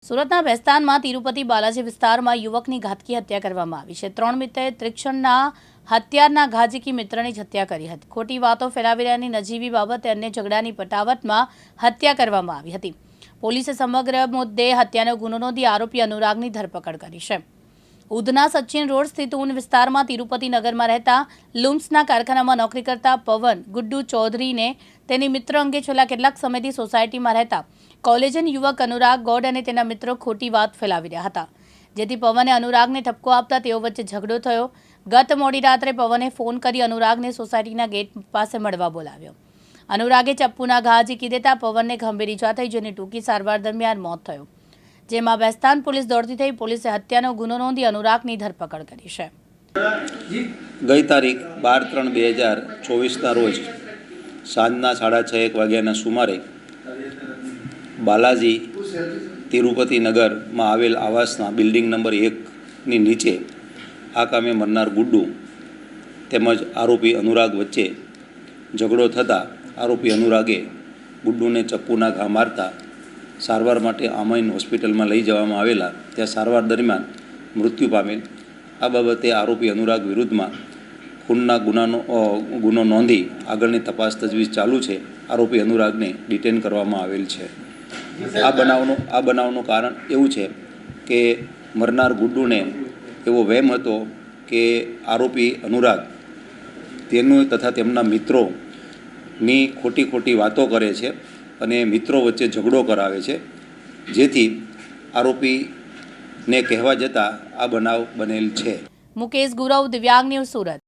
સુરતના ભેસ્તાનમાં તિરુપતિ બાલાજી વિસ્તારમાં યુવકની ઘાતકી હત્યા કરવામાં આવી છે। 3 મિત્રએ ત્રિક્ષણના હત્યારના ઘા ઝીકી મિત્રની જ હત્યા કરી હતી। ખોટી વાતો ફેલાવી રહ્યાની નજીવી બાબતે અન્ય ઝઘડાની પટાવટમાં હત્યા કરવામાં આવી હતી। પોલીસે સમગ્ર મુદ્દે હત્યાનો ગુનો નોંધી આરોપી અનુરાગની ધરપકડ કરી છે। ઉધના સચિન રોડ સ્થિત ઊન વિસ્તારમાં તિરુપતિ નગરમાં રહેતા લૂમ્સના કારખાનામાં નોકરી કરતા પવન ગુડ્ડુ ચૌધરીને તેની મિત્ર અંગે છેલ્લા કેટલાક સમયથી સોસાયટીમાં રહેતા કોલેજન યુવક અનુરાગ ગોડ અને તેના મિત્રો ખોટી વાત ફેલાવી રહ્યા હતા, જેથી પવને અનુરાગને ઠપકો આપતા તેઓ વચ્ચે ઝઘડો થયો। ગત મોડી રાત્રે પવને ફોન કરી અનુરાગને સોસાયટીના ગેટ પાસે મળવા બોલાવ્યો। અનુરાગે ચપ્પુના ઘા ઝીકી દેતા પવનને ગંભીર ઈજા થઈ, જેની ટૂંકી સારવાર દરમિયાન મોત થયું, જેમાં બેસ્તાન પોલીસ દોડતી થઈ પોલીસે હત્યાનો ગુનો નોંધી અનુરાગની ધરપકડ કરી છે। ગઈ તારીખ 12/3/2024ના રોજ સાંજના 6:30 વાગ્યાના સુમારે બાલાજી તિરુપતિ નગરમાં આવેલ આવાસના બિલ્ડિંગ નંબર 1ની નીચે આ કામે મરનાર ગુડ્ડુ તેમજ આરોપી અનુરાગ વચ્ચે ઝઘડો થતાં આરોપી અનુરાગે ગુડ્ડુને ચપ્પુના ઘા મારતા સારવાર માટે આમાઈન હોસ્પિટલમાં લઈ જવામાં આવેલા, ત્યાં સારવાર દરમિયાન મૃત્યુ પામેલ। આ બાબતે આરોપી અનુરાગ વિરુદ્ધમાં ખૂનના ગુનો નોંધી આગળની તપાસ તજવીજ ચાલુ છે। આરોપી અનુરાગને ડિટેન કરવામાં આવેલ છે। આ બનાવનું કારણ એવું છે કે મરનાર ગુડ્ડુને એવો વહેમ હતો કે આરોપી અનુરાગ તેનું તથા તેમના મિત્રોની ખોટી વાતો કરે છે અને મિત્રો વચ્ચે ઝઘડો કરાવે છે, જેથી આરોપીને કહેવા જતાં આ બનાવ બનેલ છે। મુકેશ ગુરવ, દિવ્યાંગ ન્યૂઝ, સુરત।